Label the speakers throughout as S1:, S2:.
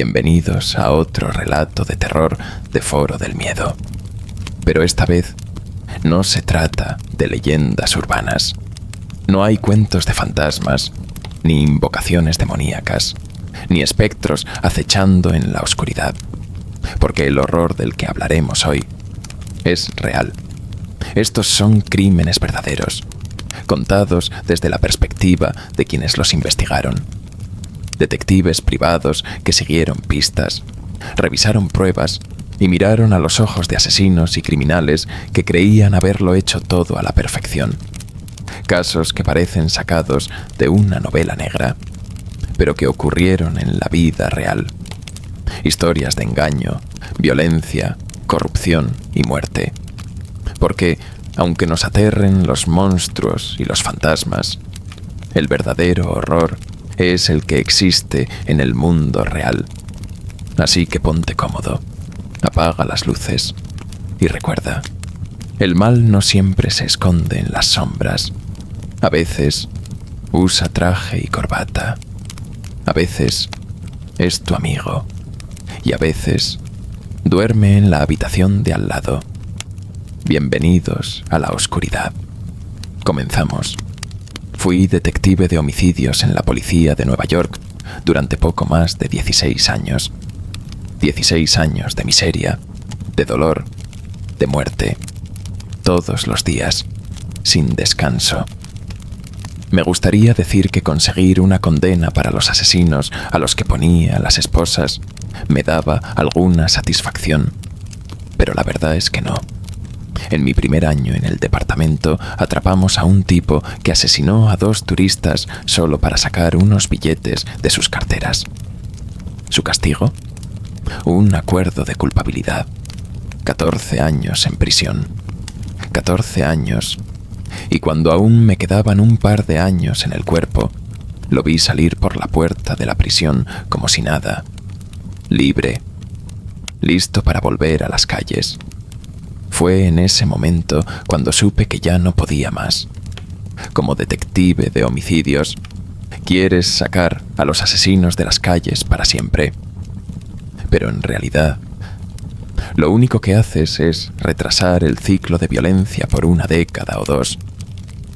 S1: Bienvenidos a otro relato de terror de Foro del Miedo. Pero esta vez no se trata de leyendas urbanas. No hay cuentos de fantasmas, ni invocaciones demoníacas, ni espectros acechando en la oscuridad, porque el horror del que hablaremos hoy es real. Estos son crímenes verdaderos, contados desde la perspectiva de quienes los investigaron. Detectives privados que siguieron pistas, revisaron pruebas y miraron a los ojos de asesinos y criminales que creían haberlo hecho todo a la perfección. Casos que parecen sacados de una novela negra, pero que ocurrieron en la vida real. Historias de engaño, violencia, corrupción y muerte. Porque, aunque nos aterren los monstruos y los fantasmas, el verdadero horror es el que existe en el mundo real. Así que ponte cómodo, apaga las luces y recuerda, el mal no siempre se esconde en las sombras. A veces usa traje y corbata. A veces es tu amigo. Y a veces duerme en la habitación de al lado. Bienvenidos a la oscuridad. Comenzamos. Fui detective de homicidios en la policía de Nueva York durante poco más de 16 años. 16 años de miseria, de dolor, de muerte. Todos los días, sin descanso. Me gustaría decir que conseguir una condena para los asesinos a los que ponía a las esposas me daba alguna satisfacción, pero la verdad es que no. En mi primer año en el departamento atrapamos a un tipo que asesinó a 2 turistas solo para sacar unos billetes de sus carteras. ¿Su castigo? Un acuerdo de culpabilidad. 14 años en prisión. 14 años. Y cuando aún me quedaban un par de años en el cuerpo, lo vi salir por la puerta de la prisión como si nada. Libre. Listo para volver a las calles. Fue en ese momento cuando supe que ya no podía más. Como detective de homicidios, quieres sacar a los asesinos de las calles para siempre. Pero en realidad, lo único que haces es retrasar el ciclo de violencia por una década o 2.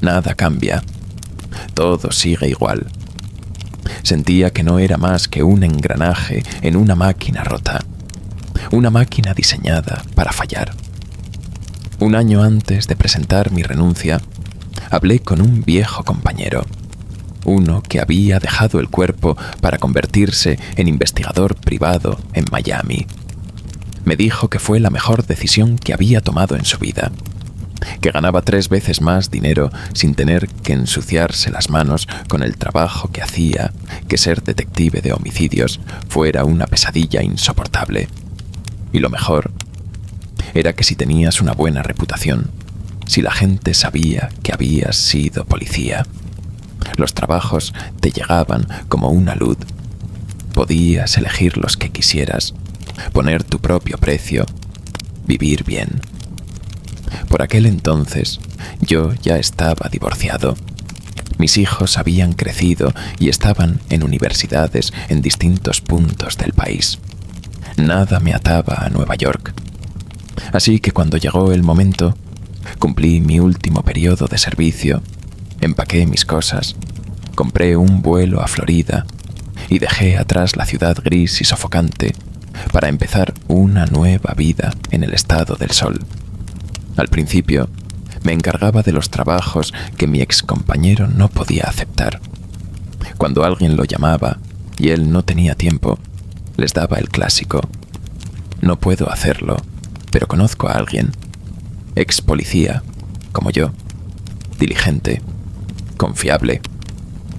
S1: Nada cambia. Todo sigue igual. Sentía que no era más que un engranaje en una máquina rota. Una máquina diseñada para fallar. Un año antes de presentar mi renuncia, hablé con un viejo compañero, uno que había dejado el cuerpo para convertirse en investigador privado en Miami. Me dijo que fue la mejor decisión que había tomado en su vida, que ganaba 3 veces más dinero sin tener que ensuciarse las manos con el trabajo que hacía, que ser detective de homicidios fuera una pesadilla insoportable. Y lo mejor era que si tenías una buena reputación, si la gente sabía que habías sido policía, los trabajos te llegaban como una luz. Podías elegir los que quisieras, poner tu propio precio, vivir bien. Por aquel entonces, yo ya estaba divorciado. Mis hijos habían crecido y estaban en universidades en distintos puntos del país. Nada me ataba a Nueva York. Así que cuando llegó el momento, cumplí mi último periodo de servicio, empaqué mis cosas, compré un vuelo a Florida y dejé atrás la ciudad gris y sofocante para empezar una nueva vida en el estado del sol. Al principio, me encargaba de los trabajos que mi excompañero no podía aceptar. Cuando alguien lo llamaba y él no tenía tiempo, les daba el clásico: no puedo hacerlo, pero conozco a alguien. Ex policía, como yo. Diligente, confiable.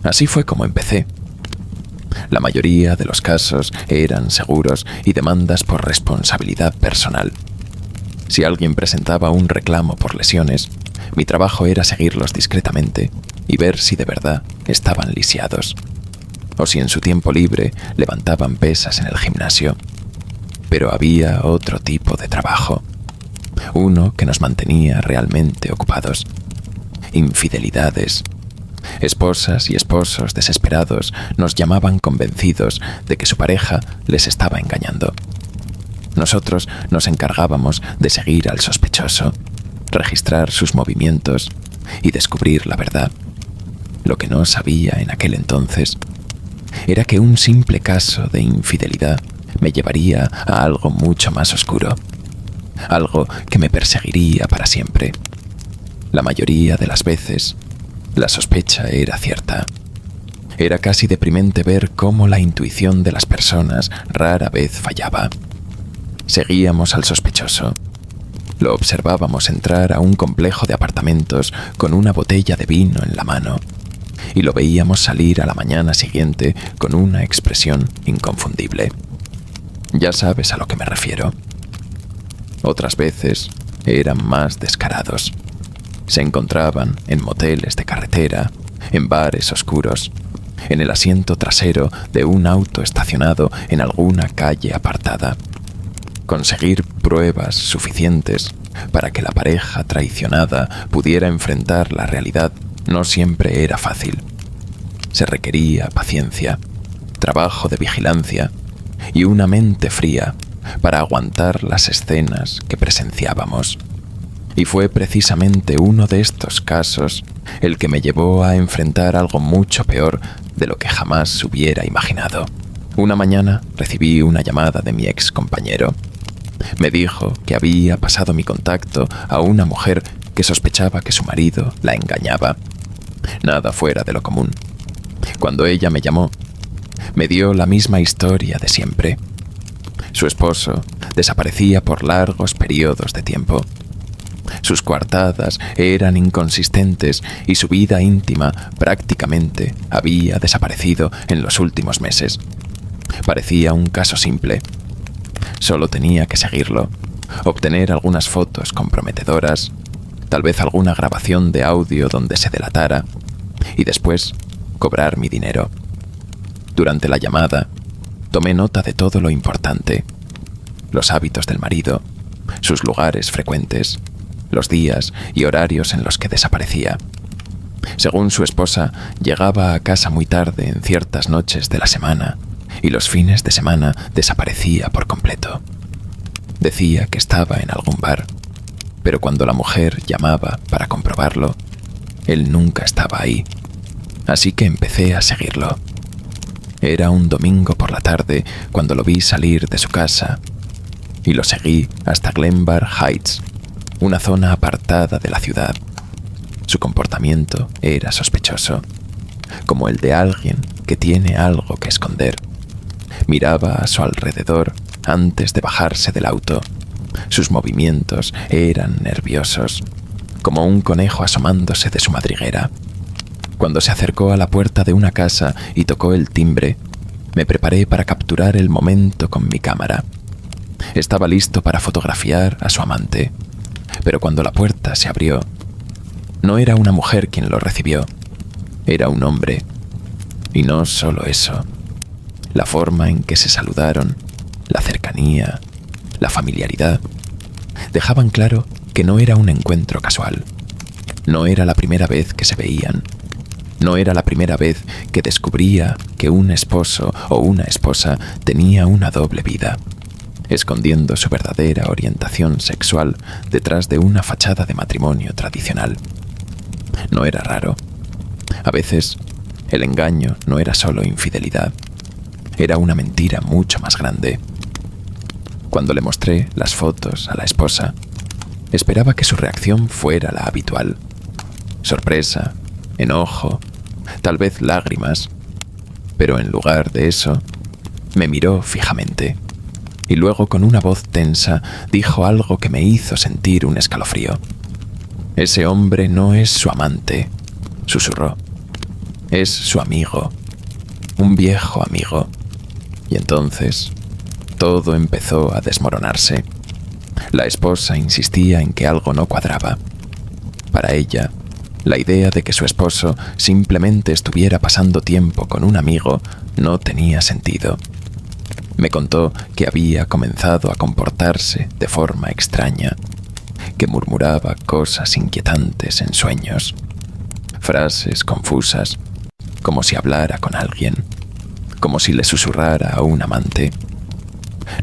S1: Así fue como empecé. La mayoría de los casos eran seguros y demandas por responsabilidad personal. Si alguien presentaba un reclamo por lesiones, mi trabajo era seguirlos discretamente y ver si de verdad estaban lisiados, o si en su tiempo libre levantaban pesas en el gimnasio. Pero había otro tipo de trabajo, uno que nos mantenía realmente ocupados. Infidelidades, Esposas y esposos desesperados nos llamaban convencidos de que su pareja les estaba engañando. Nosotros nos encargábamos de seguir al sospechoso, registrar sus movimientos y descubrir la verdad. Lo que no sabía en aquel entonces era que un simple caso de infidelidad me llevaría a algo mucho más oscuro, algo que me perseguiría para siempre. La mayoría de las veces, la sospecha era cierta. Era casi deprimente ver cómo la intuición de las personas rara vez fallaba. Seguíamos al sospechoso. Lo observábamos entrar a un complejo de apartamentos con una botella de vino en la mano y lo veíamos salir a la mañana siguiente con una expresión inconfundible. Ya sabes a lo que me refiero. Otras veces eran más descarados. Se encontraban en moteles de carretera, en bares oscuros, en el asiento trasero de un auto estacionado en alguna calle apartada. Conseguir pruebas suficientes para que la pareja traicionada pudiera enfrentar la realidad no siempre era fácil. Se requería paciencia, trabajo de vigilancia y una mente fría para aguantar las escenas que presenciábamos. Y fue precisamente uno de estos casos el que me llevó a enfrentar algo mucho peor de lo que jamás hubiera imaginado. Una mañana recibí una llamada de mi ex compañero. Me dijo que había pasado mi contacto a una mujer que sospechaba que su marido la engañaba. Nada fuera de lo común. Cuando ella me llamó, me dio la misma historia de siempre. Su esposo desaparecía por largos periodos de tiempo. Sus coartadas eran inconsistentes y su vida íntima prácticamente había desaparecido en los últimos meses. Parecía un caso simple. Solo tenía que seguirlo, obtener algunas fotos comprometedoras, tal vez alguna grabación de audio donde se delatara, y después cobrar mi dinero. Durante la llamada, tomé nota de todo lo importante: los hábitos del marido, sus lugares frecuentes, los días y horarios en los que desaparecía. Según su esposa, llegaba a casa muy tarde en ciertas noches de la semana y los fines de semana desaparecía por completo. Decía que estaba en algún bar, pero cuando la mujer llamaba para comprobarlo, él nunca estaba ahí. Así que empecé a seguirlo. Era un domingo por la tarde cuando lo vi salir de su casa y lo seguí hasta Glenbar Heights, una zona apartada de la ciudad. Su comportamiento era sospechoso, como el de alguien que tiene algo que esconder. Miraba a su alrededor antes de bajarse del auto. Sus movimientos eran nerviosos, como un conejo asomándose de su madriguera. Cuando se acercó a la puerta de una casa y tocó el timbre, me preparé para capturar el momento con mi cámara. Estaba listo para fotografiar a su amante, pero cuando la puerta se abrió, no era una mujer quien lo recibió, era un hombre. Y no solo eso, la forma en que se saludaron, la cercanía, la familiaridad, dejaban claro que no era un encuentro casual. No era la primera vez que se veían. No era la primera vez que descubría que un esposo o una esposa tenía una doble vida, escondiendo su verdadera orientación sexual detrás de una fachada de matrimonio tradicional. No era raro. A veces, el engaño no era solo infidelidad, era una mentira mucho más grande. Cuando le mostré las fotos a la esposa, esperaba que su reacción fuera la habitual: sorpresa, enojo, tal vez lágrimas. Pero en lugar de eso, me miró fijamente y luego con una voz tensa dijo algo que me hizo sentir un escalofrío. «Ese hombre no es su amante», susurró. «Es su amigo, un viejo amigo». Y entonces todo empezó a desmoronarse. La esposa insistía en que algo no cuadraba. Para ella, la idea de que su esposo simplemente estuviera pasando tiempo con un amigo no tenía sentido. Me contó que había comenzado a comportarse de forma extraña, que murmuraba cosas inquietantes en sueños. frases confusas, como si hablara con alguien, como si le susurrara a un amante.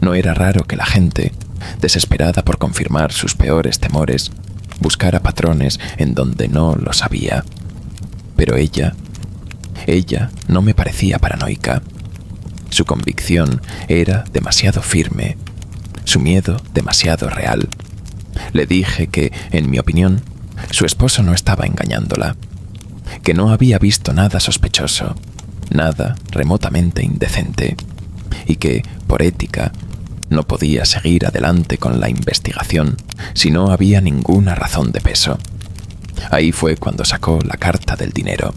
S1: No era raro que la gente, desesperada por confirmar sus peores temores, buscara patrones en donde no los había. Pero ella no me parecía paranoica. Su convicción era demasiado firme, su miedo demasiado real. Le dije que, en mi opinión, su esposo no estaba engañándola, que no había visto nada sospechoso, nada remotamente indecente, y que, por ética, no podía seguir adelante con la investigación si no había ninguna razón de peso. Ahí fue cuando sacó la carta del dinero.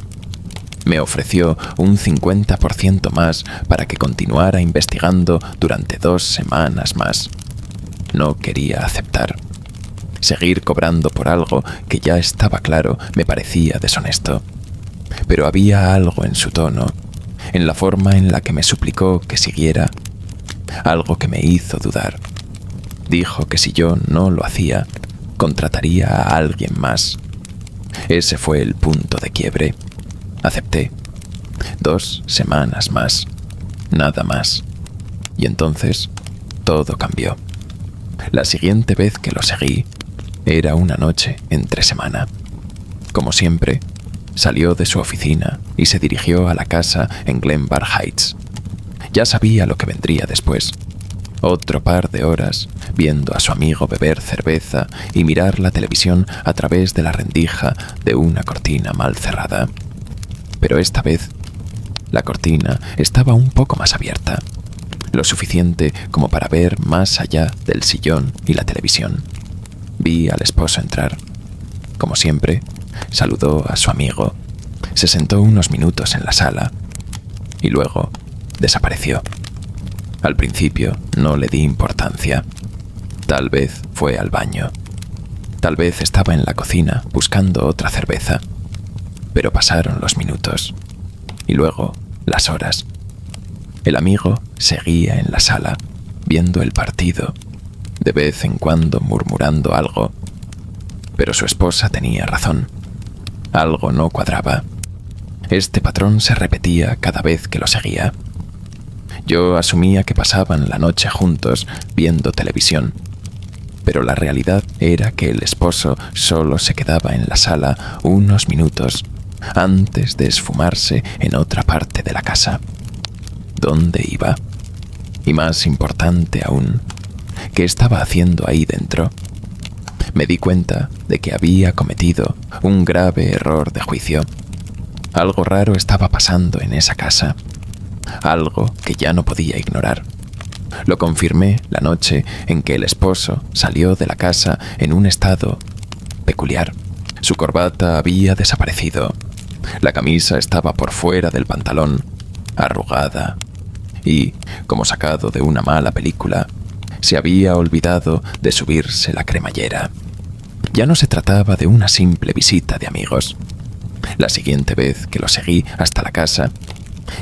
S1: Me ofreció un 50% más para que continuara investigando durante 2 semanas más. No quería aceptar. Seguir cobrando por algo que ya estaba claro me parecía deshonesto. Pero había algo en su tono, en la forma en la que me suplicó que siguiera, algo que me hizo dudar. Dijo que si yo no lo hacía, contrataría a alguien más. Ese fue el punto de quiebre. Acepté. 2 semanas más. Nada más. Y entonces, todo cambió. La siguiente vez que lo seguí, era una noche entre semana. Como siempre, salió de su oficina y se dirigió a la casa en Glenbar Heights. Ya sabía lo que vendría después. Otro par de horas viendo a su amigo beber cerveza y mirar la televisión a través de la rendija de una cortina mal cerrada. Pero esta vez, la cortina estaba un poco más abierta, lo suficiente como para ver más allá del sillón y la televisión. Vi al esposo entrar. Como siempre, saludó a su amigo, se sentó unos minutos en la sala y luego desapareció. Al principio no le di importancia. Tal vez fue al baño. Tal vez estaba en la cocina buscando otra cerveza. Pero pasaron los minutos y luego las horas. El amigo seguía en la sala, viendo el partido, de vez en cuando murmurando algo. Pero su esposa tenía razón. Algo no cuadraba. Este patrón se repetía cada vez que lo seguía. Yo asumía que pasaban la noche juntos viendo televisión, pero la realidad era que el esposo solo se quedaba en la sala unos minutos antes de esfumarse en otra parte de la casa. ¿Dónde iba? Y más importante aún, ¿qué estaba haciendo ahí dentro? Me di cuenta de que había cometido un grave error de juicio. Algo raro estaba pasando en esa casa, algo que ya no podía ignorar. Lo confirmé la noche en que el esposo salió de la casa en un estado peculiar. Su corbata había desaparecido. La camisa estaba por fuera del pantalón, arrugada, y, como sacado de una mala película, se había olvidado de subirse la cremallera. Ya no se trataba de una simple visita de amigos. La siguiente vez que lo seguí hasta la casa,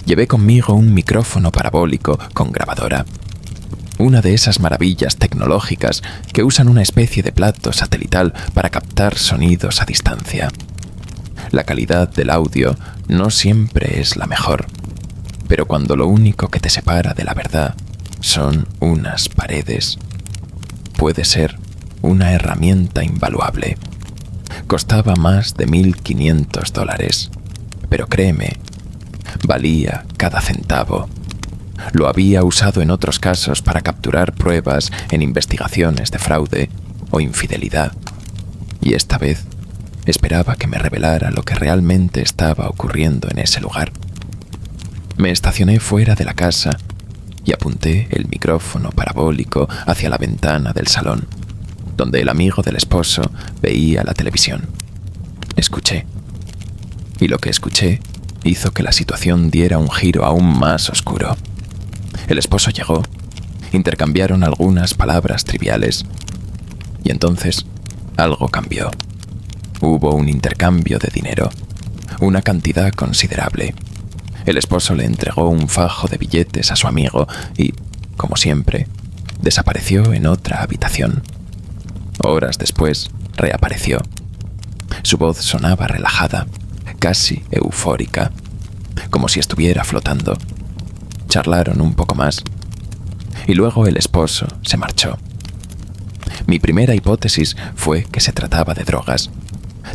S1: llevé conmigo un micrófono parabólico con grabadora. Una de esas maravillas tecnológicas que usan una especie de plato satelital para captar sonidos a distancia. La calidad del audio no siempre es la mejor, pero cuando lo único que te separa de la verdad son unas paredes, puede ser una herramienta invaluable. Costaba más de $1,500, pero créeme, valía cada centavo. Lo había usado en otros casos para capturar pruebas en investigaciones de fraude o infidelidad, y esta vez esperaba que me revelara lo que realmente estaba ocurriendo en ese lugar. Me estacioné fuera de la casa y apunté el micrófono parabólico hacia la ventana del salón, donde el amigo del esposo veía la televisión. Escuché, y lo que escuché hizo que la situación diera un giro aún más oscuro. El esposo llegó, intercambiaron algunas palabras triviales, y entonces algo cambió. Hubo un intercambio de dinero, una cantidad considerable. El esposo le entregó un fajo de billetes a su amigo y, como siempre, desapareció en otra habitación. Horas después, reapareció. Su voz sonaba relajada, casi eufórica, como si estuviera flotando. Charlaron un poco más, y luego el esposo se marchó. Mi primera hipótesis fue que se trataba de drogas.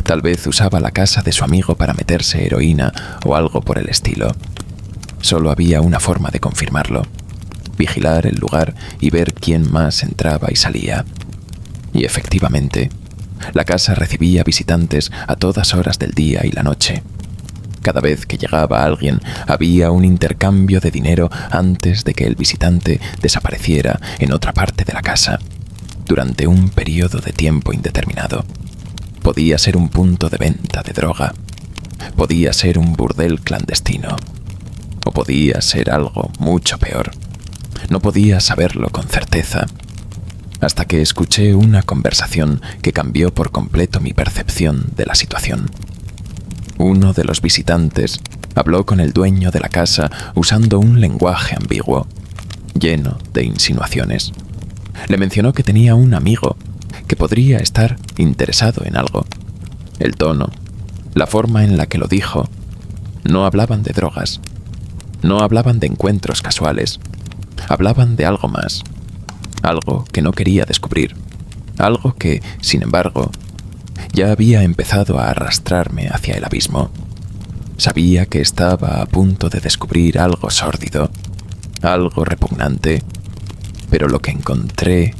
S1: Tal vez usaba la casa de su amigo para meterse heroína o algo por el estilo. Solo había una forma de confirmarlo: vigilar el lugar y ver quién más entraba y salía. Y efectivamente, la casa recibía visitantes a todas horas del día y la noche. Cada vez que llegaba alguien, había un intercambio de dinero antes de que el visitante desapareciera en otra parte de la casa, durante un periodo de tiempo indeterminado. Podía ser un punto de venta de droga, podía ser un burdel clandestino, o podía ser algo mucho peor. No podía saberlo con certeza, hasta que escuché una conversación que cambió por completo mi percepción de la situación. Uno de los visitantes habló con el dueño de la casa usando un lenguaje ambiguo, lleno de insinuaciones. Le mencionó que tenía un amigo que podría estar interesado en algo. El tono, la forma en la que lo dijo, no hablaban de drogas, no hablaban de encuentros casuales, hablaban de algo más, algo que no quería descubrir, algo que, sin embargo, ya había empezado a arrastrarme hacia el abismo. Sabía que estaba a punto de descubrir algo sórdido, algo repugnante, pero lo que encontré,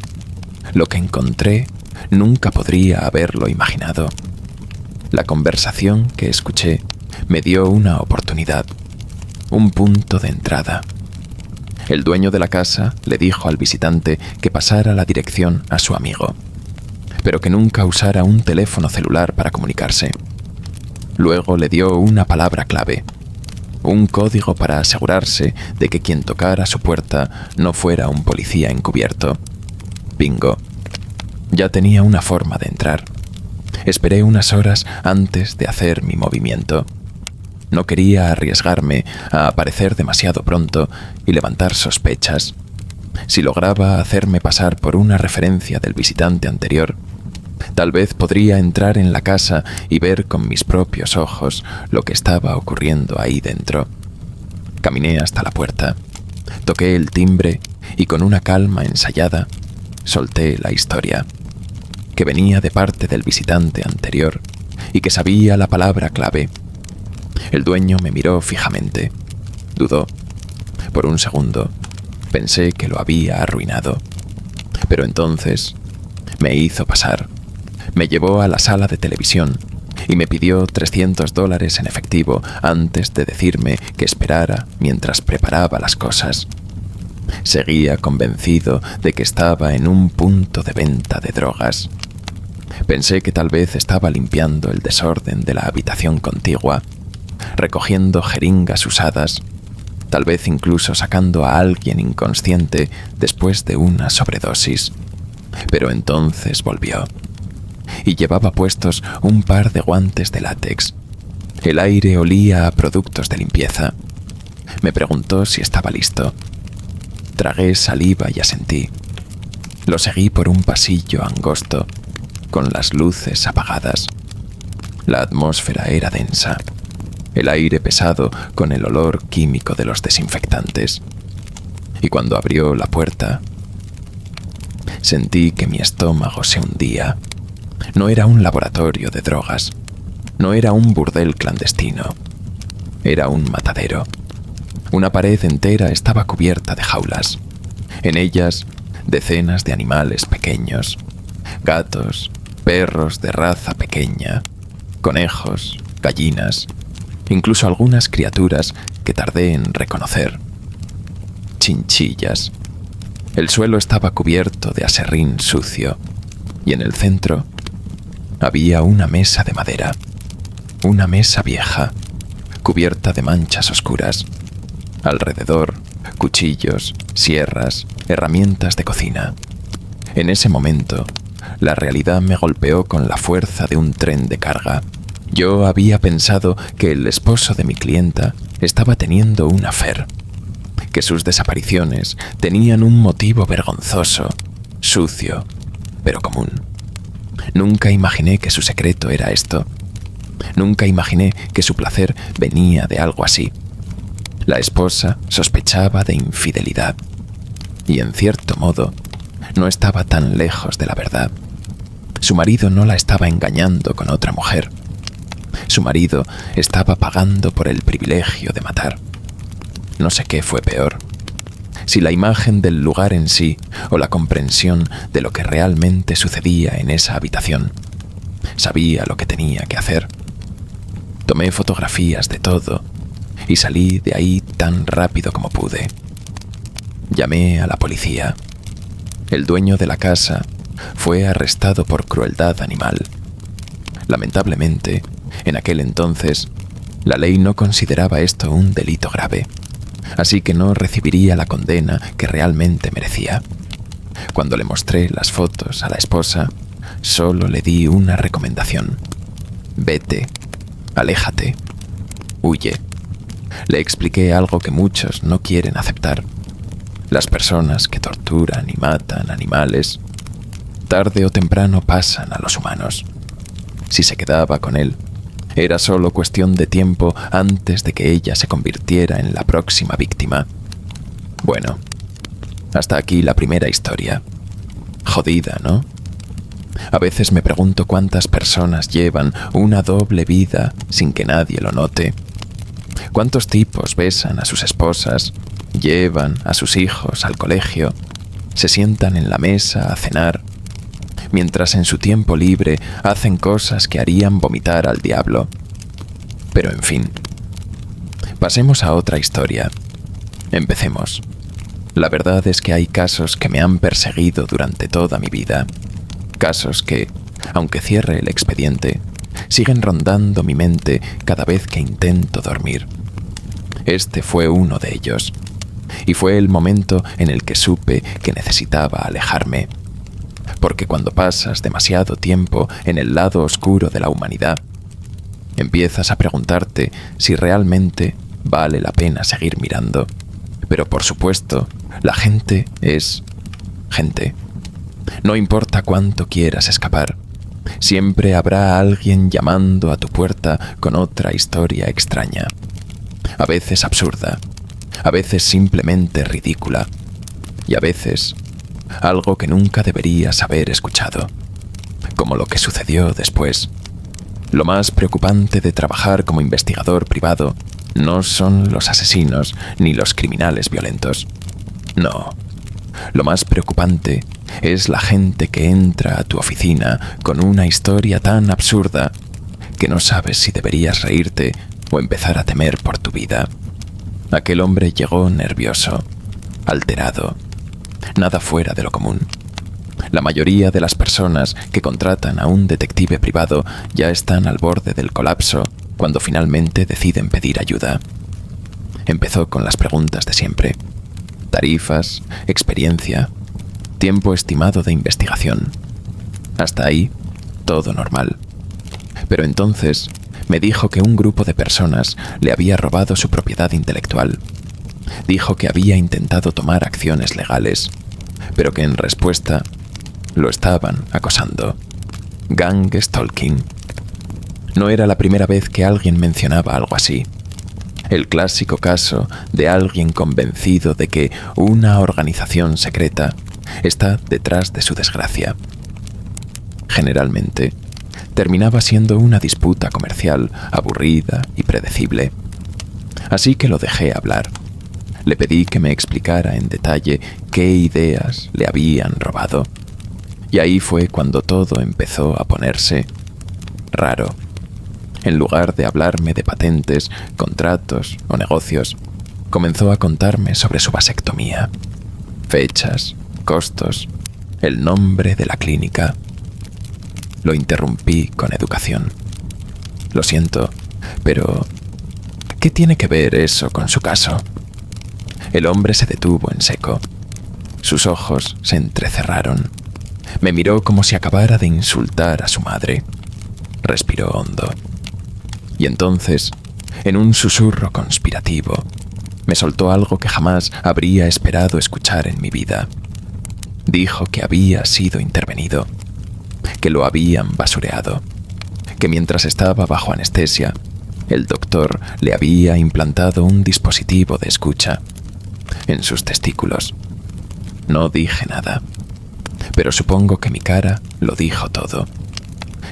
S1: nunca podría haberlo imaginado. La conversación que escuché me dio una oportunidad, un punto de entrada. El dueño de la casa le dijo al visitante que pasara la dirección a su amigo, pero que nunca usara un teléfono celular para comunicarse. Luego le dio una palabra clave, un código para asegurarse de que quien tocara su puerta no fuera un policía encubierto. Bingo. Ya tenía una forma de entrar. Esperé unas horas antes de hacer mi movimiento. No quería arriesgarme a aparecer demasiado pronto y levantar sospechas. Si lograba hacerme pasar por una referencia del visitante anterior, tal vez podría entrar en la casa y ver con mis propios ojos lo que estaba ocurriendo ahí dentro. Caminé hasta la puerta, toqué el timbre y con una calma ensayada solté la historia, que venía de parte del visitante anterior y que sabía la palabra clave. El dueño me miró fijamente, dudó. Por un segundo pensé que lo había arruinado, pero entonces me hizo pasar. Me llevó a la sala de televisión y me pidió $300 en efectivo antes de decirme que esperara mientras preparaba las cosas. Seguía convencido de que estaba en un punto de venta de drogas. Pensé que tal vez estaba limpiando el desorden de la habitación contigua, recogiendo jeringas usadas, tal vez incluso sacando a alguien inconsciente después de una sobredosis. Pero entonces volvió, y llevaba puestos un par de guantes de látex. El aire olía a productos de limpieza. Me preguntó si estaba listo. Tragué saliva y asentí. Lo seguí por un pasillo angosto, con las luces apagadas. La atmósfera era densa, el aire pesado con el olor químico de los desinfectantes. Y cuando abrió la puerta, sentí que mi estómago se hundía. No era un laboratorio de drogas, no era un burdel clandestino, era un matadero. Una pared entera estaba cubierta de jaulas. En ellas, decenas de animales pequeños, gatos, perros de raza pequeña, conejos, gallinas, incluso algunas criaturas que tardé en reconocer. Chinchillas. El suelo estaba cubierto de aserrín sucio, y en el centro había una mesa de madera, una mesa vieja, cubierta de manchas oscuras. Alrededor, cuchillos, sierras, herramientas de cocina. En ese momento, la realidad me golpeó con la fuerza de un tren de carga. Yo había pensado que el esposo de mi clienta estaba teniendo un affair, que sus desapariciones tenían un motivo vergonzoso, sucio, pero común. Nunca imaginé que su secreto era esto. Nunca imaginé que su placer venía de algo así. La esposa sospechaba de infidelidad y, en cierto modo, no estaba tan lejos de la verdad. Su marido no la estaba engañando con otra mujer. Su marido estaba pagando por el privilegio de matar. No sé qué fue peor, si la imagen del lugar en sí o la comprensión de lo que realmente sucedía en esa habitación. Sabía lo que tenía que hacer. Tomé fotografías de todo y salí de ahí tan rápido como pude. Llamé a la policía. El dueño de la casa fue arrestado por crueldad animal. Lamentablemente, en aquel entonces, la ley no consideraba esto un delito grave, así que no recibiría la condena que realmente merecía. Cuando le mostré las fotos a la esposa, solo le di una recomendación: vete, aléjate, huye. Le expliqué algo que muchos no quieren aceptar. Las personas que torturan y matan animales, tarde o temprano pasan a los humanos. Si se quedaba con él, era solo cuestión de tiempo antes de que ella se convirtiera en la próxima víctima. Bueno, hasta aquí la primera historia. Jodida, ¿no? A veces me pregunto cuántas personas llevan una doble vida sin que nadie lo note. ¿Cuántos tipos besan a sus esposas, llevan a sus hijos al colegio, se sientan en la mesa a cenar, mientras en su tiempo libre hacen cosas que harían vomitar al diablo? Pero en fin, pasemos a otra historia. Empecemos. La verdad es que hay casos que me han perseguido durante toda mi vida. Casos que, aunque cierre el expediente, siguen rondando mi mente cada vez que intento dormir. Este fue uno de ellos, y fue el momento en el que supe que necesitaba alejarme. Porque cuando pasas demasiado tiempo en el lado oscuro de la humanidad, empiezas a preguntarte si realmente vale la pena seguir mirando. Pero por supuesto, la gente es gente. No importa cuánto quieras escapar, siempre habrá alguien llamando a tu puerta con otra historia extraña. A veces absurda, a veces simplemente ridícula, y a veces algo que nunca deberías haber escuchado, como lo que sucedió después. Lo más preocupante de trabajar como investigador privado no son los asesinos ni los criminales violentos. No. Lo más preocupante es la gente que entra a tu oficina con una historia tan absurda que no sabes si deberías reírte o empezar a temer por tu vida. Aquel hombre llegó nervioso, alterado, nada fuera de lo común. La mayoría de las personas que contratan a un detective privado ya están al borde del colapso cuando finalmente deciden pedir ayuda. Empezó con las preguntas de siempre: tarifas, experiencia, tiempo estimado de investigación. Hasta ahí, todo normal. Pero entonces me dijo que un grupo de personas le había robado su propiedad intelectual. Dijo que había intentado tomar acciones legales, pero que en respuesta lo estaban acosando. Gang stalking. No era la primera vez que alguien mencionaba algo así. El clásico caso de alguien convencido de que una organización secreta está detrás de su desgracia. Generalmente, terminaba siendo una disputa comercial aburrida y predecible. Así que lo dejé hablar. Le pedí que me explicara en detalle qué ideas le habían robado. Y ahí fue cuando todo empezó a ponerse raro. En lugar de hablarme de patentes, contratos o negocios, comenzó a contarme sobre su vasectomía. Fechas, costos, el nombre de la clínica. Lo interrumpí con educación. Lo siento, pero ¿qué tiene que ver eso con su caso? El hombre se detuvo en seco. Sus ojos se entrecerraron. Me miró como si acabara de insultar a su madre. Respiró hondo. Y entonces, en un susurro conspirativo, me soltó algo que jamás habría esperado escuchar en mi vida. Dijo que había sido intervenido, que lo habían basureado, que mientras estaba bajo anestesia, el doctor le había implantado un dispositivo de escucha en sus testículos. No dije nada, pero supongo que mi cara lo dijo todo.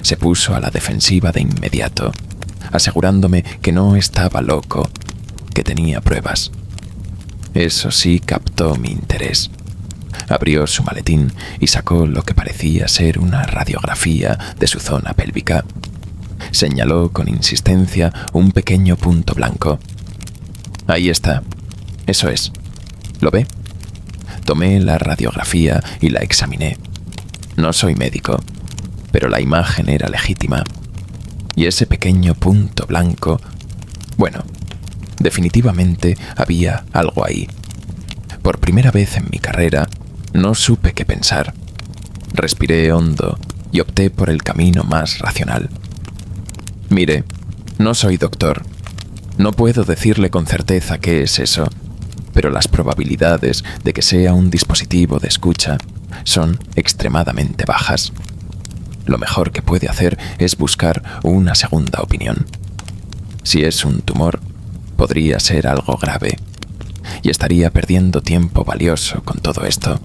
S1: Se puso a la defensiva de inmediato, asegurándome que no estaba loco, que tenía pruebas. Eso sí captó mi interés. Abrió su maletín y sacó lo que parecía ser una radiografía de su zona pélvica. Señaló con insistencia un pequeño punto blanco. Ahí está. Eso es. ¿Lo ve? Tomé la radiografía y la examiné. No soy médico, pero la imagen era legítima. Y ese pequeño punto blanco, bueno, definitivamente había algo ahí. Por primera vez en mi carrera, no supe qué pensar. Respiré hondo y opté por el camino más racional. Mire, no soy doctor. No puedo decirle con certeza qué es eso, pero las probabilidades de que sea un dispositivo de escucha son extremadamente bajas. Lo mejor que puede hacer es buscar una segunda opinión. Si es un tumor, podría ser algo grave, y estaría perdiendo tiempo valioso con todo esto.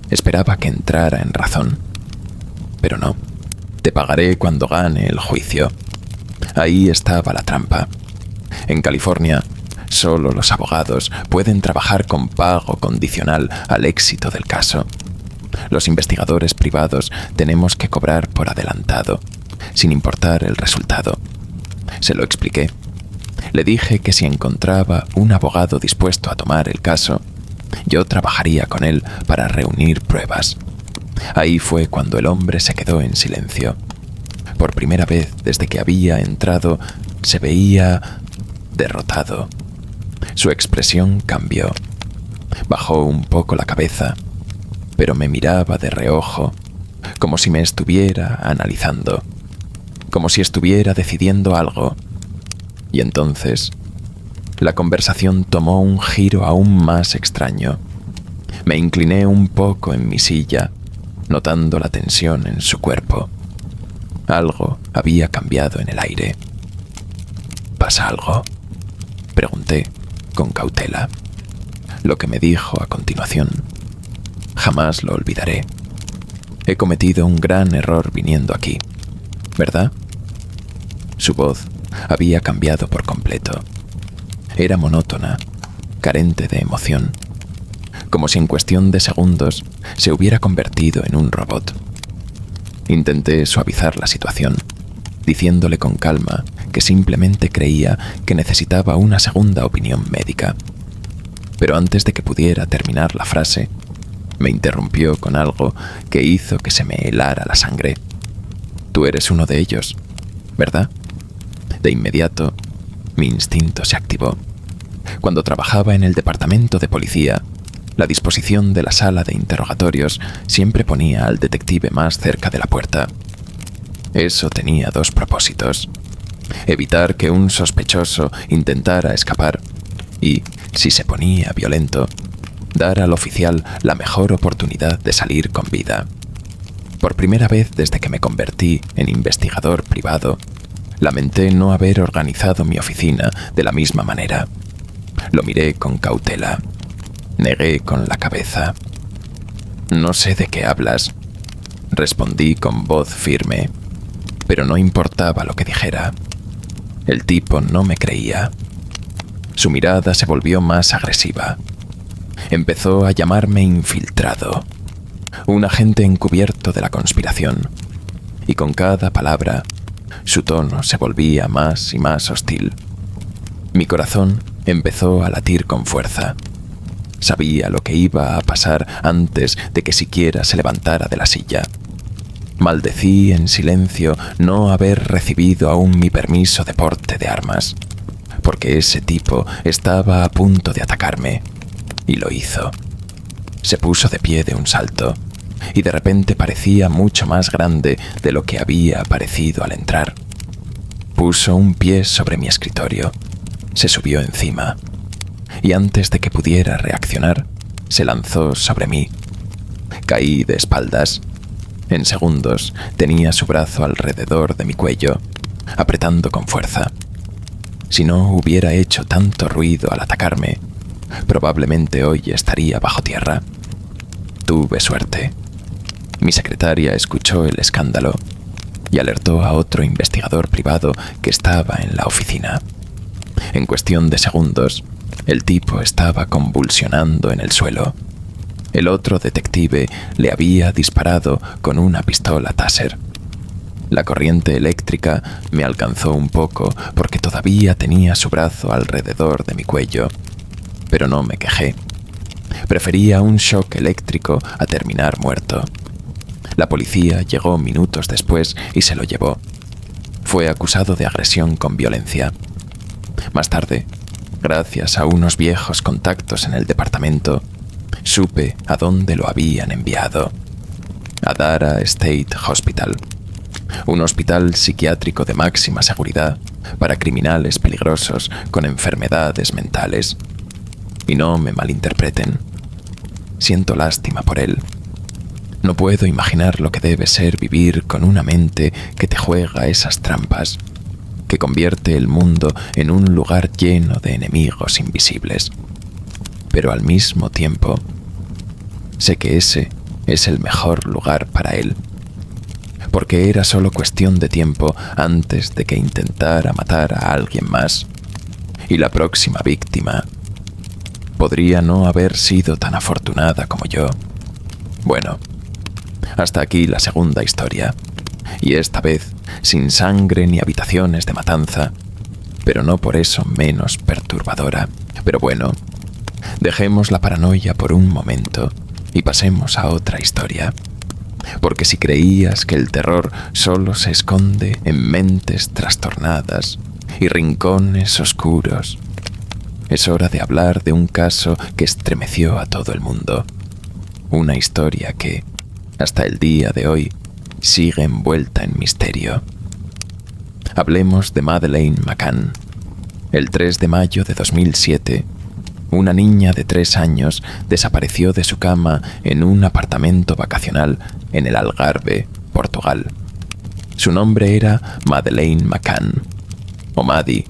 S1: Esperaba que entrara en razón, pero no. Te pagaré cuando gane el juicio. Ahí estaba la trampa. En California, solo los abogados pueden trabajar con pago condicional al éxito del caso. Los investigadores privados tenemos que cobrar por adelantado, sin importar el resultado. Se lo expliqué. Le dije que si encontraba un abogado dispuesto a tomar el caso, yo trabajaría con él para reunir pruebas. Ahí fue cuando el hombre se quedó en silencio. Por primera vez desde que había entrado, se veía derrotado. Su expresión cambió. Bajó un poco la cabeza, pero me miraba de reojo, como si me estuviera analizando, como si estuviera decidiendo algo. Y entonces, la conversación tomó un giro aún más extraño. Me incliné un poco en mi silla, notando la tensión en su cuerpo. Algo había cambiado en el aire. ¿Pasa algo?, pregunté con cautela. Lo que me dijo a continuación, jamás lo olvidaré. He cometido un gran error viniendo aquí, ¿verdad? Su voz había cambiado por completo. Era monótona, carente de emoción, como si en cuestión de segundos se hubiera convertido en un robot. Intenté suavizar la situación, diciéndole con calma que simplemente creía que necesitaba una segunda opinión médica. Pero antes de que pudiera terminar la frase, me interrumpió con algo que hizo que se me helara la sangre. Tú eres uno de ellos, ¿verdad? De inmediato, mi instinto se activó. Cuando trabajaba en el departamento de policía, la disposición de la sala de interrogatorios siempre ponía al detective más cerca de la puerta. Eso tenía dos propósitos: evitar que un sospechoso intentara escapar y, si se ponía violento, dar al oficial la mejor oportunidad de salir con vida. Por primera vez desde que me convertí en investigador privado, lamenté no haber organizado mi oficina de la misma manera. Lo miré con cautela. Negué con la cabeza. No sé de qué hablas, respondí con voz firme, pero no importaba lo que dijera. El tipo no me creía. Su mirada se volvió más agresiva. Empezó a llamarme infiltrado, un agente encubierto de la conspiración, y con cada palabra, su tono se volvía más y más hostil. Mi corazón empezó a latir con fuerza. Sabía lo que iba a pasar antes de que siquiera se levantara de la silla. Maldecí en silencio no haber recibido aún mi permiso de porte de armas, porque ese tipo estaba a punto de atacarme, y lo hizo. Se puso de pie de un salto, y de repente parecía mucho más grande de lo que había parecido al entrar. Puso un pie sobre mi escritorio, se subió encima, y antes de que pudiera reaccionar, se lanzó sobre mí. Caí de espaldas. En segundos tenía su brazo alrededor de mi cuello, apretando con fuerza. Si no hubiera hecho tanto ruido al atacarme, probablemente hoy estaría bajo tierra. Tuve suerte. Mi secretaria escuchó el escándalo y alertó a otro investigador privado que estaba en la oficina. En cuestión de segundos, el tipo estaba convulsionando en el suelo. El otro detective le había disparado con una pistola Taser. La corriente eléctrica me alcanzó un poco porque todavía tenía su brazo alrededor de mi cuello, pero no me quejé. Prefería un shock eléctrico a terminar muerto. La policía llegó minutos después y se lo llevó. Fue acusado de agresión con violencia. Más tarde, gracias a unos viejos contactos en el departamento, supe a dónde lo habían enviado. A Dara State Hospital, un hospital psiquiátrico de máxima seguridad para criminales peligrosos con enfermedades mentales. Y no me malinterpreten. Siento lástima por él. No puedo imaginar lo que debe ser vivir con una mente que te juega esas trampas, que convierte el mundo en un lugar lleno de enemigos invisibles. Pero al mismo tiempo, sé que ese es el mejor lugar para él, porque era solo cuestión de tiempo antes de que intentara matar a alguien más, y la próxima víctima podría no haber sido tan afortunada como yo. Bueno, hasta aquí la segunda historia, y esta vez sin sangre ni habitaciones de matanza, pero no por eso menos perturbadora. Pero bueno, dejemos la paranoia por un momento y pasemos a otra historia. Porque si creías que el terror solo se esconde en mentes trastornadas y rincones oscuros, es hora de hablar de un caso que estremeció a todo el mundo. Una historia que, hasta el día de hoy, sigue envuelta en misterio. Hablemos de Madeleine McCann. El 3 de mayo de 2007, una niña de 3 años desapareció de su cama en un apartamento vacacional en el Algarve, Portugal. Su nombre era Madeleine McCann, o Maddie,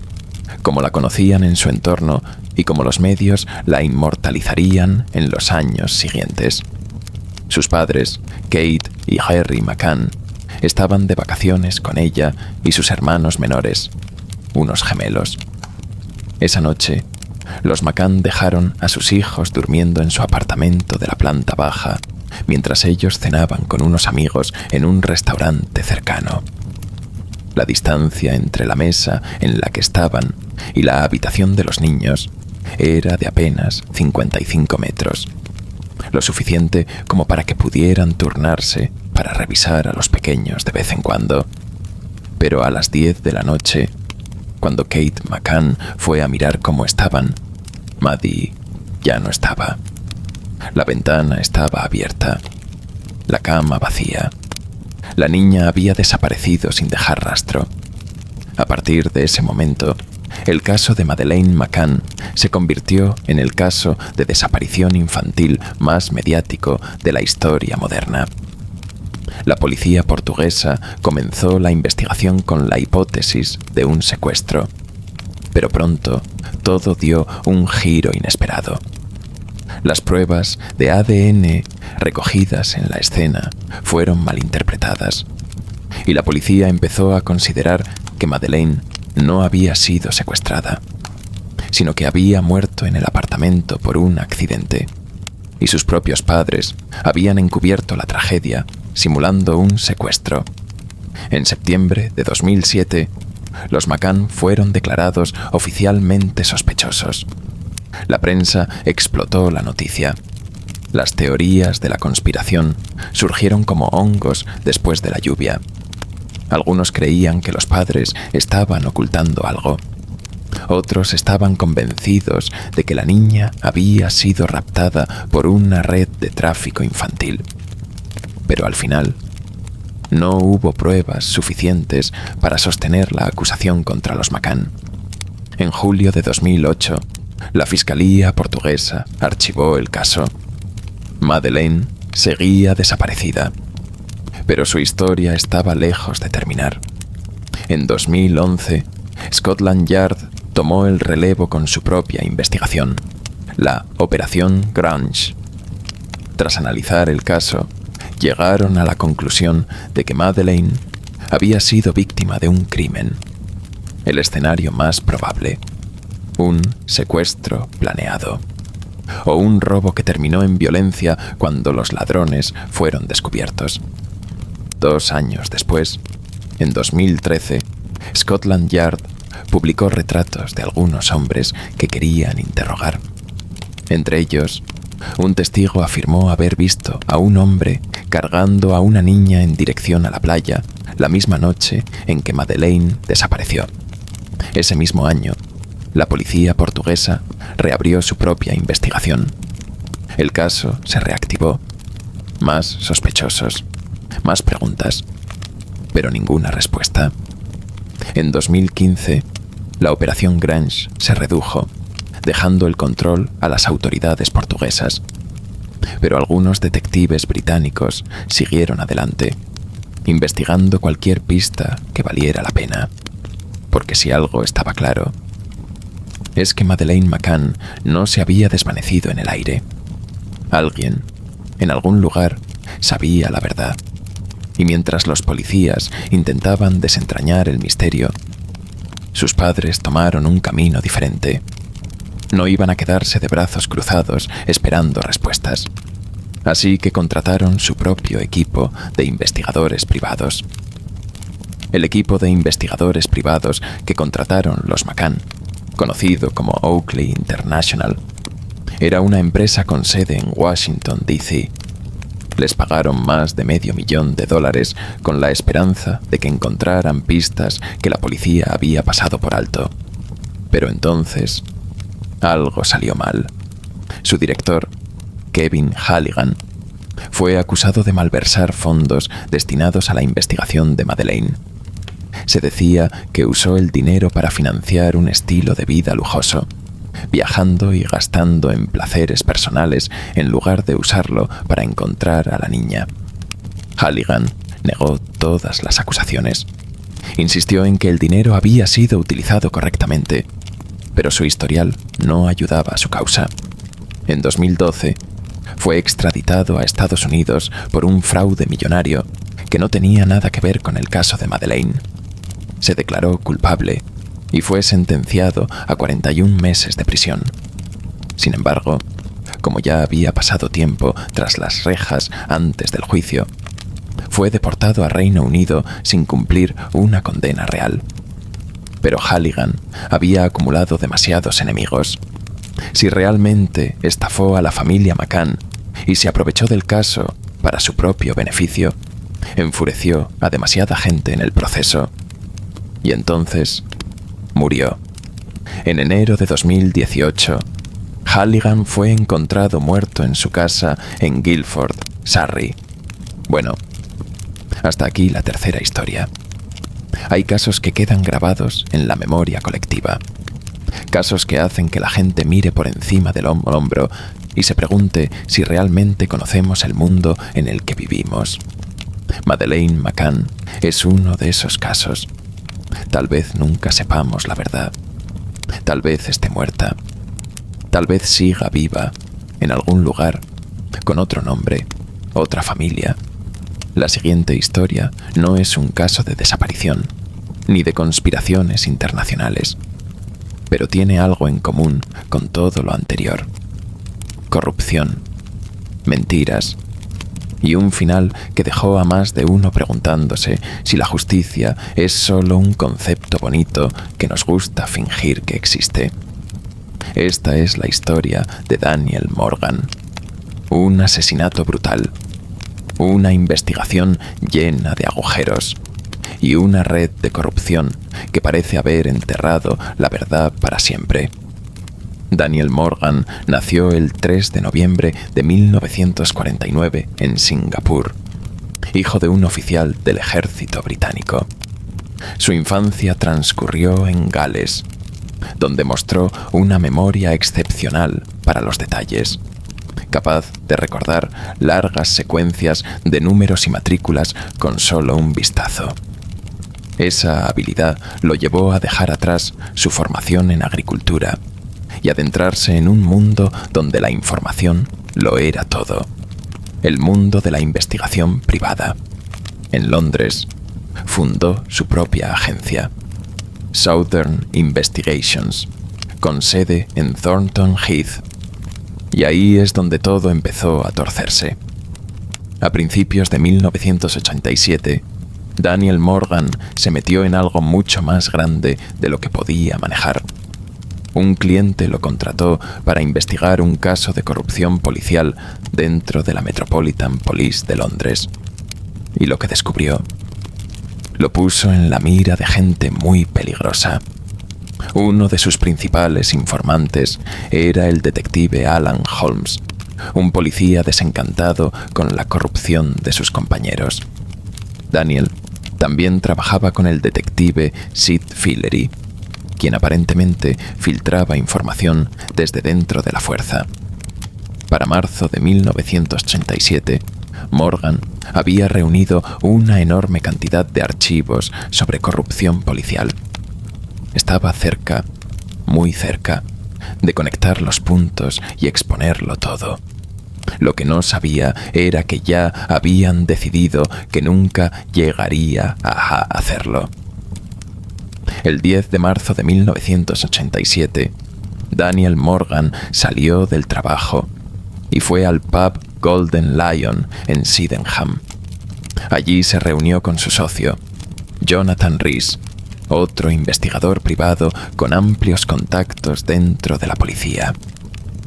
S1: como la conocían en su entorno y como los medios la inmortalizarían en los años siguientes. Sus padres, Kate y Harry McCann, estaban de vacaciones con ella y sus hermanos menores, unos gemelos. Esa noche, los McCann dejaron a sus hijos durmiendo en su apartamento de la planta baja, mientras ellos cenaban con unos amigos en un restaurante cercano. La distancia entre la mesa en la que estaban y la habitación de los niños era de apenas 55 metros, lo suficiente como para que pudieran turnarse para revisar a los pequeños de vez en cuando. Pero a las 10 de la noche, cuando Kate McCann fue a mirar cómo estaban, Maddie ya no estaba. La ventana estaba abierta, la cama vacía. La niña había desaparecido sin dejar rastro. A partir de ese momento, el caso de Madeleine McCann se convirtió en el caso de desaparición infantil más mediático de la historia moderna. La policía portuguesa comenzó la investigación con la hipótesis de un secuestro, pero pronto todo dio un giro inesperado. Las pruebas de ADN recogidas en la escena fueron malinterpretadas, y la policía empezó a considerar que Madeleine no había sido secuestrada, sino que había muerto en el apartamento por un accidente, y sus propios padres habían encubierto la tragedia simulando un secuestro. En septiembre de 2007, los McCann fueron declarados oficialmente sospechosos. La prensa explotó la noticia. Las teorías de la conspiración surgieron como hongos después de la lluvia. Algunos creían que los padres estaban ocultando algo. Otros estaban convencidos de que la niña había sido raptada por una red de tráfico infantil. Pero al final, no hubo pruebas suficientes para sostener la acusación contra los McCann. En julio de 2008, la Fiscalía portuguesa archivó el caso. Madeleine seguía desaparecida, Pero su historia estaba lejos de terminar. En 2011, Scotland Yard tomó el relevo con su propia investigación, la Operación Grange. Tras analizar el caso, llegaron a la conclusión de que Madeleine había sido víctima de un crimen. El escenario más probable: un secuestro planeado, o un robo que terminó en violencia cuando los ladrones fueron descubiertos. 2 años después, en 2013, Scotland Yard publicó retratos de algunos hombres que querían interrogar. Entre ellos, un testigo afirmó haber visto a un hombre cargando a una niña en dirección a la playa la misma noche en que Madeleine desapareció. Ese mismo año, la policía portuguesa reabrió su propia investigación. El caso se reactivó. Más sospechosos, más preguntas, pero ninguna respuesta. En 2015, la Operación Grange se redujo, dejando el control a las autoridades portuguesas. Pero algunos detectives británicos siguieron adelante, investigando cualquier pista que valiera la pena. Porque si algo estaba claro, es que Madeleine McCann no se había desvanecido en el aire. Alguien, en algún lugar, sabía la verdad. Y mientras los policías intentaban desentrañar el misterio, sus padres tomaron un camino diferente. No iban a quedarse de brazos cruzados esperando respuestas. Así que contrataron su propio equipo de investigadores privados. El equipo de investigadores privados que contrataron los McCann, conocido como Oakley International, era una empresa con sede en Washington, D.C. Les pagaron más de $500,000 con la esperanza de que encontraran pistas que la policía había pasado por alto. Pero entonces, algo salió mal. Su director, Kevin Halligan, fue acusado de malversar fondos destinados a la investigación de Madeleine. Se decía que usó el dinero para financiar un estilo de vida lujoso, viajando y gastando en placeres personales en lugar de usarlo para encontrar a la niña. Halligan negó todas las acusaciones. Insistió en que el dinero había sido utilizado correctamente, pero su historial no ayudaba a su causa. En 2012, fue extraditado a Estados Unidos por un fraude millonario que no tenía nada que ver con el caso de Madeleine. Se declaró culpable y fue sentenciado a 41 meses de prisión. Sin embargo, como ya había pasado tiempo tras las rejas antes del juicio, fue deportado a Reino Unido sin cumplir una condena real. Pero Halligan había acumulado demasiados enemigos. Si realmente estafó a la familia McCann y se aprovechó del caso para su propio beneficio, enfureció a demasiada gente en el proceso. Y entonces murió. En enero de 2018, Halligan fue encontrado muerto en su casa en Guildford, Surrey. Bueno, hasta aquí la tercera historia. Hay casos que quedan grabados en la memoria colectiva. Casos que hacen que la gente mire por encima del hombro y se pregunte si realmente conocemos el mundo en el que vivimos. Madeleine McCann es uno de esos casos. Tal vez nunca sepamos la verdad. Tal vez esté muerta. Tal vez siga viva en algún lugar, con otro nombre, otra familia. La siguiente historia no es un caso de desaparición, ni de conspiraciones internacionales, pero tiene algo en común con todo lo anterior: corrupción, mentiras y un final que dejó a más de uno preguntándose si la justicia es solo un concepto bonito que nos gusta fingir que existe. Esta es la historia de Daniel Morgan. Un asesinato brutal, una investigación llena de agujeros y una red de corrupción que parece haber enterrado la verdad para siempre. Daniel Morgan nació el 3 de noviembre de 1949 en Singapur, hijo de un oficial del ejército británico. Su infancia transcurrió en Gales, donde mostró una memoria excepcional para los detalles. capaz de recordar largas secuencias de números y matrículas con solo un vistazo. Esa habilidad lo llevó a dejar atrás su formación en agricultura y adentrarse en un mundo donde la información lo era todo. El mundo de la investigación privada. En Londres, fundó su propia agencia, Southern Investigations, con sede en Thornton Heath. Y ahí es donde todo empezó a torcerse. A principios de 1987, Daniel Morgan se metió en algo mucho más grande de lo que podía manejar. Un cliente lo contrató para investigar un caso de corrupción policial dentro de la Metropolitan Police de Londres. Y lo que descubrió lo puso en la mira de gente muy peligrosa. Uno de sus principales informantes era el detective Alan Holmes, un policía desencantado con la corrupción de sus compañeros. Daniel también trabajaba con el detective Sid Fillery, quien aparentemente filtraba información desde dentro de la fuerza. Para marzo de 1987, Morgan había reunido una enorme cantidad de archivos sobre corrupción policial. Estaba cerca, muy cerca, de conectar los puntos y exponerlo todo. Lo que no sabía era que ya habían decidido que nunca llegaría a hacerlo. El 10 de marzo de 1987, Daniel Morgan salió del trabajo y fue al pub Golden Lion en Sydenham. Allí se reunió con su socio, Jonathan Rees, otro investigador privado con amplios contactos dentro de la policía.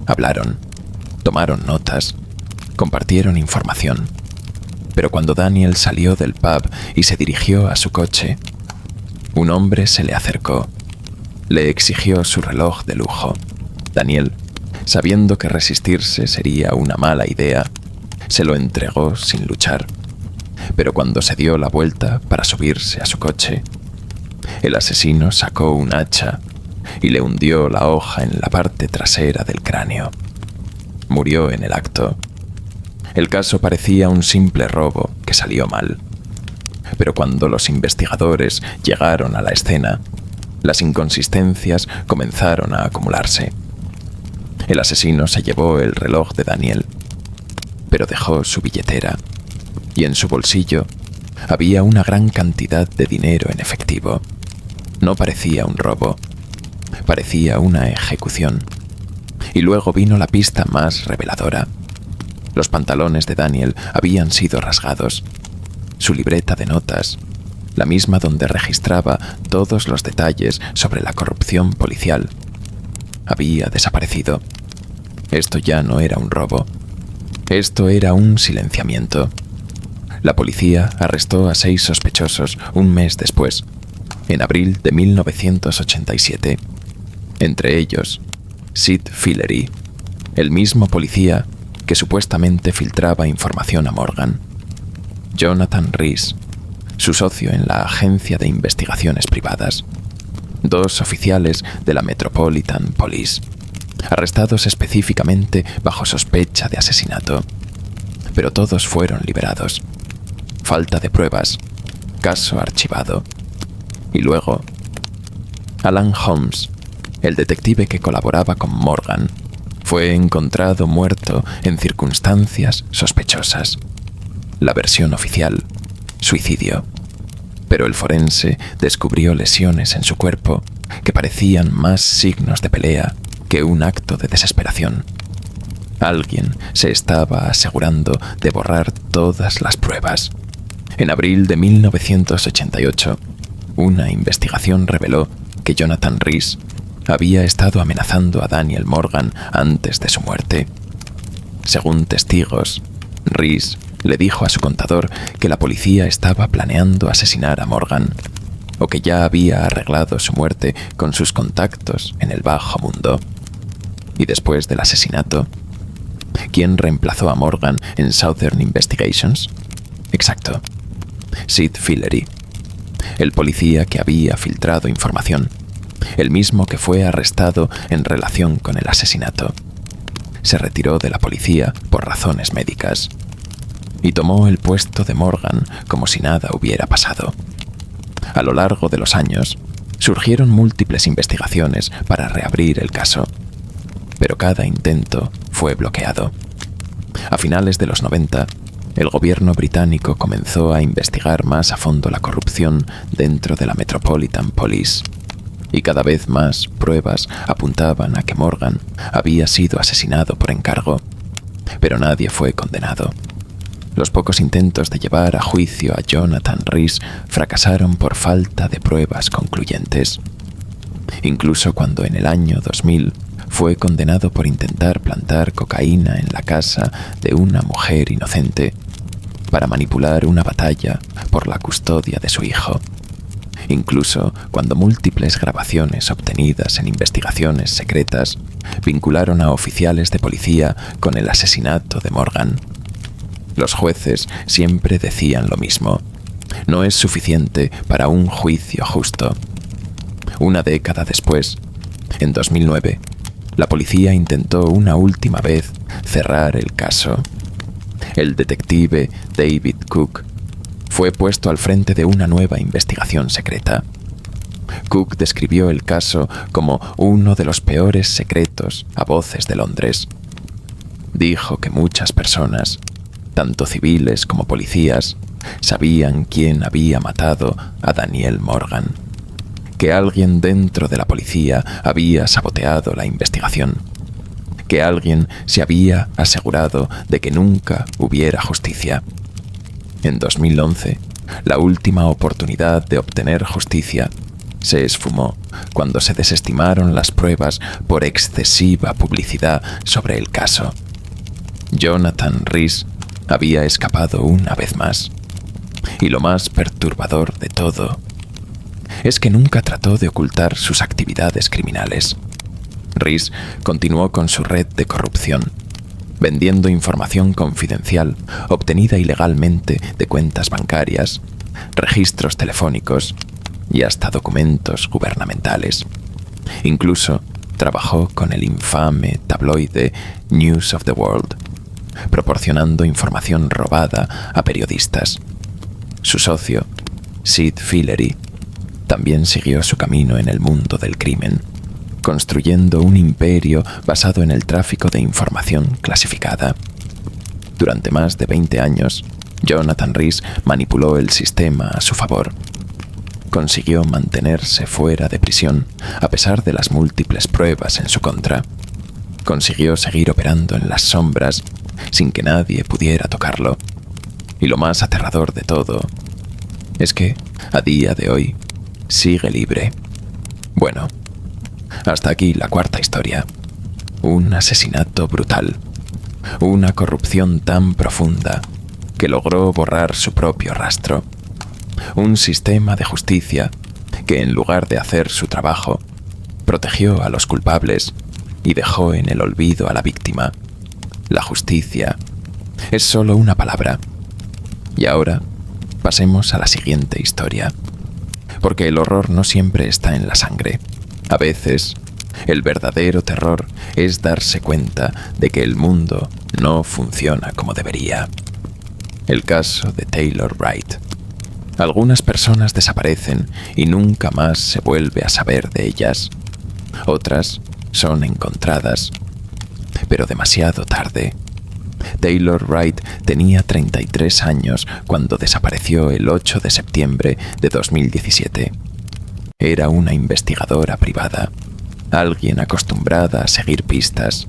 S1: Hablaron, tomaron notas, compartieron información. Pero cuando Daniel salió del pub y se dirigió a su coche, un hombre se le acercó. Le exigió su reloj de lujo. Daniel, sabiendo que resistirse sería una mala idea, se lo entregó sin luchar. Pero cuando se dio la vuelta para subirse a su coche, el asesino sacó un hacha y le hundió la hoja en la parte trasera del cráneo. Murió en el acto. El caso parecía un simple robo que salió mal. Pero cuando los investigadores llegaron a la escena, las inconsistencias comenzaron a acumularse. El asesino se llevó el reloj de Daniel, pero dejó su billetera, y en su bolsillo había una gran cantidad de dinero en efectivo. No parecía un robo, parecía una ejecución. Y luego vino la pista más reveladora. Los pantalones de Daniel habían sido rasgados. Su libreta de notas, la misma donde registraba todos los detalles sobre la corrupción policial, había desaparecido. Esto ya no era un robo. Esto era un silenciamiento. La policía arrestó a 6 sospechosos un mes después, en abril de 1987. Entre ellos, Sid Fillery, el mismo policía que supuestamente filtraba información a Morgan. Jonathan Rees, su socio en la agencia de investigaciones privadas. 2 oficiales de la Metropolitan Police, arrestados específicamente bajo sospecha de asesinato. Pero todos fueron liberados. Falta de pruebas, caso archivado. Y luego, Alan Holmes, el detective que colaboraba con Morgan, fue encontrado muerto en circunstancias sospechosas. La versión oficial, suicidio. Pero el forense descubrió lesiones en su cuerpo que parecían más signos de pelea que un acto de desesperación. Alguien se estaba asegurando de borrar todas las pruebas. En abril de 1988, una investigación reveló que Jonathan Rees había estado amenazando a Daniel Morgan antes de su muerte. Según testigos, Rees le dijo a su contador que la policía estaba planeando asesinar a Morgan, o que ya había arreglado su muerte con sus contactos en el bajo mundo. Y después del asesinato, ¿quién reemplazó a Morgan en Southern Investigations? Exacto, Sid Fillery, el policía que había filtrado información, el mismo que fue arrestado en relación con el asesinato. se retiró de la policía por razones médicas y tomó el puesto de Morgan como si nada hubiera pasado. A lo largo de los años, surgieron múltiples investigaciones para reabrir el caso, pero cada intento fue bloqueado. A finales de los 90, el gobierno británico comenzó a investigar más a fondo la corrupción dentro de la Metropolitan Police, y cada vez más pruebas apuntaban a que Morgan había sido asesinado por encargo, pero nadie fue condenado. Los pocos intentos de llevar a juicio a Jonathan Rees fracasaron por falta de pruebas concluyentes. Incluso cuando en el año 2000 fue condenado por intentar plantar cocaína en la casa de una mujer inocente para manipular una batalla por la custodia de su hijo. Incluso cuando múltiples grabaciones obtenidas en investigaciones secretas vincularon a oficiales de policía con el asesinato de Morgan. Los jueces siempre decían lo mismo: no es suficiente para un juicio justo. Una década después, en 2009, la policía intentó una última vez cerrar el caso. El detective David Cook fue puesto al frente de una nueva investigación secreta. Cook describió el caso como uno de los peores secretos a voces de Londres. Dijo que muchas personas, tanto civiles como policías, sabían quién había matado a Daniel Morgan, que alguien dentro de la policía había saboteado la investigación, que alguien se había asegurado de que nunca hubiera justicia. En 2011, la última oportunidad de obtener justicia se esfumó cuando se desestimaron las pruebas por excesiva publicidad sobre el caso. Jonathan Rees había escapado una vez más. Y lo más perturbador de todo es que nunca trató de ocultar sus actividades criminales. Rees continuó con su red de corrupción, vendiendo información confidencial obtenida ilegalmente de cuentas bancarias, registros telefónicos y hasta documentos gubernamentales. Incluso trabajó con el infame tabloide News of the World, proporcionando información robada a periodistas. Su socio, Sid Fillery, también siguió su camino en el mundo del crimen, construyendo un imperio basado en el tráfico de información clasificada. Durante más de 20 años, Jonathan Rees manipuló el sistema a su favor. Consiguió mantenerse fuera de prisión a pesar de las múltiples pruebas en su contra. Consiguió seguir operando en las sombras sin que nadie pudiera tocarlo. Y lo más aterrador de todo es que, a día de hoy, sigue libre. Bueno, hasta aquí la cuarta historia. Un asesinato brutal. Una corrupción tan profunda que logró borrar su propio rastro. Un sistema de justicia que, en lugar de hacer su trabajo, protegió a los culpables y dejó en el olvido a la víctima. La justicia es solo una palabra. Y ahora, pasemos a la siguiente historia. Porque el horror no siempre está en la sangre. A veces, el verdadero terror es darse cuenta de que el mundo no funciona como debería. El caso de Taylor Wright. Algunas personas desaparecen y nunca más se vuelve a saber de ellas. Otras son encontradas, pero demasiado tarde. Taylor Wright tenía 33 años cuando desapareció el 8 de septiembre de 2017. Era una investigadora privada, alguien acostumbrada a seguir pistas,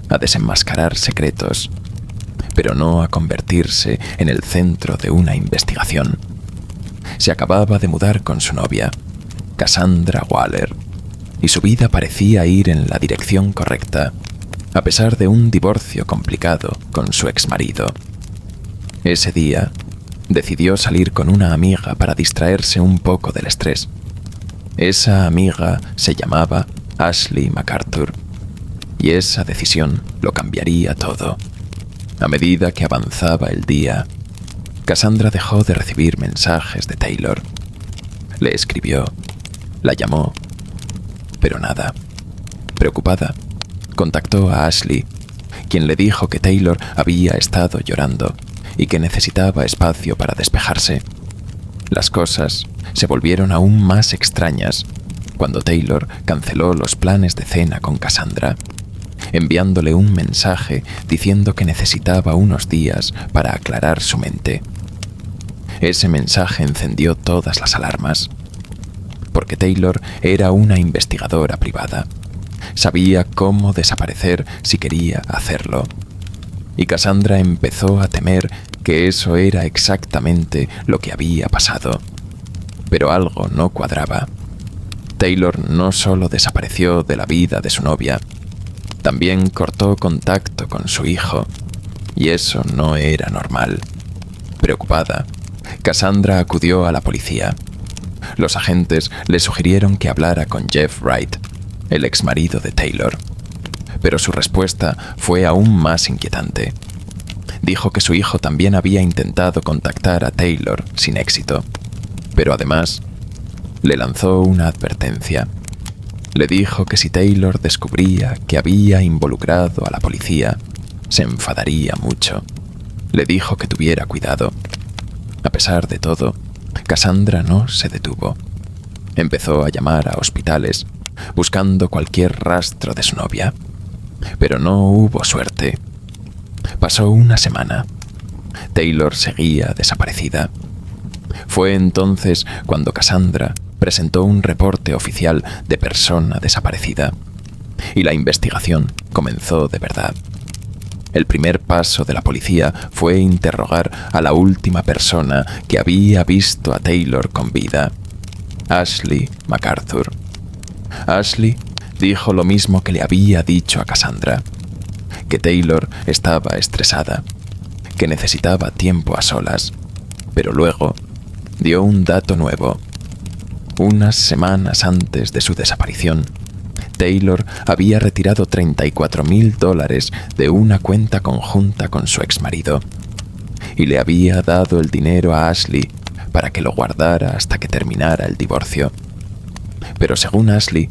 S1: a desenmascarar secretos, pero no a convertirse en el centro de una investigación. Se acababa de mudar con su novia, Cassandra Waller, y su vida parecía ir en la dirección correcta, a pesar de un divorcio complicado con su exmarido. Ese día, decidió salir con una amiga para distraerse un poco del estrés. Esa amiga se llamaba Ashley MacArthur, y esa decisión lo cambiaría todo. A medida que avanzaba el día, Cassandra dejó de recibir mensajes de Taylor. Le escribió, la llamó, pero nada. Preocupada, contactó a Ashley, quien le dijo que Taylor había estado llorando y que necesitaba espacio para despejarse. Las cosas se volvieron aún más extrañas cuando Taylor canceló los planes de cena con Cassandra, enviándole un mensaje diciendo que necesitaba unos días para aclarar su mente. Ese mensaje encendió todas las alarmas, porque Taylor era una investigadora privada. Sabía cómo desaparecer si quería hacerlo. Y Cassandra empezó a temer que eso era exactamente lo que había pasado. Pero algo no cuadraba. Taylor no solo desapareció de la vida de su novia, también cortó contacto con su hijo, y eso no era normal. Preocupada, Cassandra acudió a la policía. Los agentes le sugirieron que hablara con Jeff Wright, el exmarido de Taylor, pero su respuesta fue aún más inquietante. Dijo que su hijo también había intentado contactar a Taylor sin éxito, pero además le lanzó una advertencia. Le dijo que si Taylor descubría que había involucrado a la policía, se enfadaría mucho. Le dijo que tuviera cuidado. A pesar de todo, Cassandra no se detuvo. Empezó a llamar a hospitales, buscando cualquier rastro de su novia. Pero no hubo suerte. Pasó una semana. Taylor seguía desaparecida. Fue entonces cuando Cassandra presentó un reporte oficial de persona desaparecida, y la investigación comenzó de verdad. El primer paso de la policía fue interrogar a la última persona que había visto a Taylor con vida, Ashley MacArthur. Ashley dijo lo mismo que le había dicho a Cassandra, que Taylor estaba estresada, que necesitaba tiempo a solas, pero luego dio un dato nuevo. Unas semanas antes de su desaparición, Taylor había retirado $34,000 de una cuenta conjunta con su exmarido y le había dado el dinero a Ashley para que lo guardara hasta que terminara el divorcio. Pero según Ashley,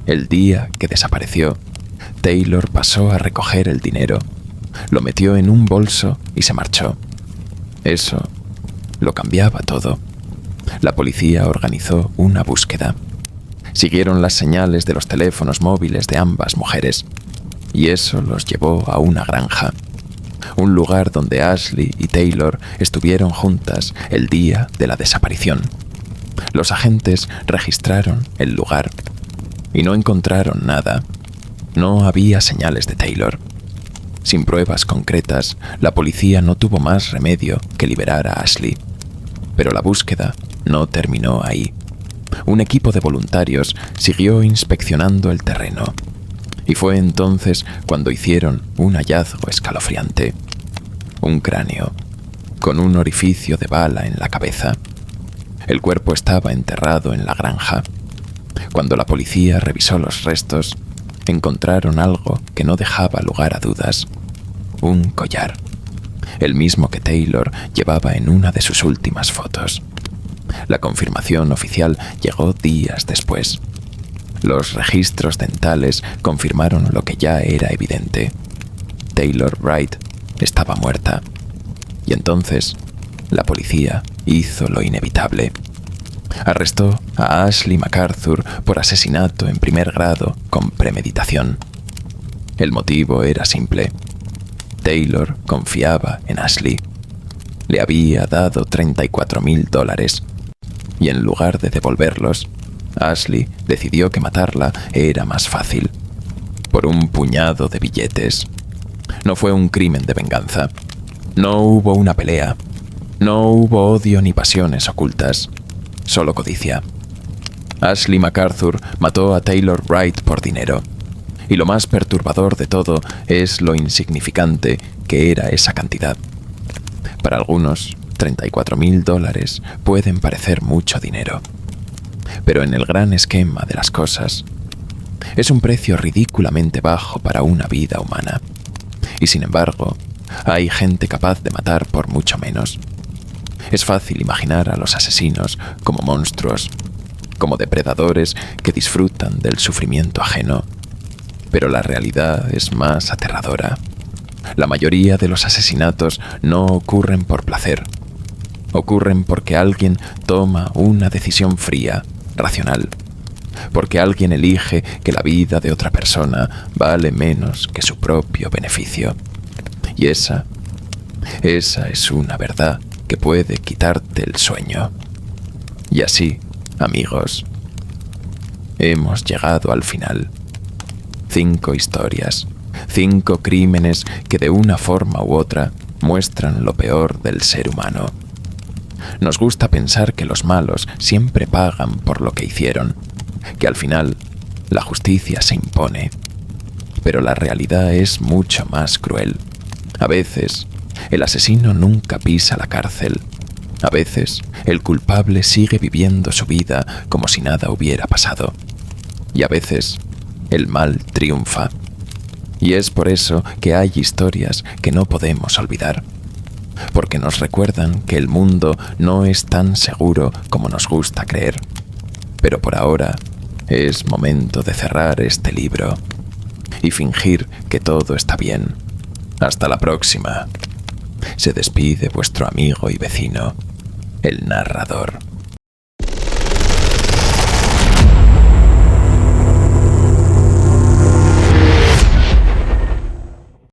S1: el día que desapareció, Taylor pasó a recoger el dinero, lo metió en un bolso y se marchó. Eso lo cambiaba todo. La policía organizó una búsqueda. Siguieron las señales de los teléfonos móviles de ambas mujeres, y eso los llevó a una granja, un lugar donde Ashley y Taylor estuvieron juntas el día de la desaparición. Los agentes registraron el lugar y no encontraron nada. No había señales de Taylor. Sin pruebas concretas, la policía no tuvo más remedio que liberar a Ashley. Pero la búsqueda no terminó ahí. Un equipo de voluntarios siguió inspeccionando el terreno, y fue entonces cuando hicieron un hallazgo escalofriante. Un cráneo, con un orificio de bala en la cabeza. El cuerpo estaba enterrado en la granja. Cuando la policía revisó los restos, encontraron algo que no dejaba lugar a dudas. Un collar, el mismo que Taylor llevaba en una de sus últimas fotos. La confirmación oficial llegó días después. Los registros dentales confirmaron lo que ya era evidente. Taylor Wright estaba muerta. Y entonces, la policía hizo lo inevitable. Arrestó a Ashley MacArthur por asesinato en primer grado con premeditación. El motivo era simple. Taylor confiaba en Ashley. Le había dado $34,000 y en lugar de devolverlos, Ashley decidió que matarla era más fácil. Por un puñado de billetes. No fue un crimen de venganza. No hubo una pelea. No hubo odio ni pasiones ocultas. Solo codicia. Ashley MacArthur mató a Taylor Wright por dinero. Y lo más perturbador de todo es lo insignificante que era esa cantidad. Para algunos, $34,000 pueden parecer mucho dinero. Pero en el gran esquema de las cosas, es un precio ridículamente bajo para una vida humana. Y sin embargo, hay gente capaz de matar por mucho menos. Es fácil imaginar a los asesinos como monstruos, como depredadores que disfrutan del sufrimiento ajeno. Pero la realidad es más aterradora. La mayoría de los asesinatos no ocurren por placer. Ocurren porque alguien toma una decisión fría, racional. Porque alguien elige que la vida de otra persona vale menos que su propio beneficio. Y esa es una verdad que puede quitarte el sueño. Y así, amigos, hemos llegado al final. 5 historias, 5 crímenes que de una forma u otra muestran lo peor del ser humano. Nos gusta pensar que los malos siempre pagan por lo que hicieron, que al final la justicia se impone. Pero la realidad es mucho más cruel. A veces, el asesino nunca pisa la cárcel. A veces, el culpable sigue viviendo su vida como si nada hubiera pasado. Y a veces, el mal triunfa. Y es por eso que hay historias que no podemos olvidar. Porque nos recuerdan que el mundo no es tan seguro como nos gusta creer. Pero por ahora, es momento de cerrar este libro y fingir que todo está bien. Hasta la próxima. Se despide vuestro amigo y vecino, el narrador.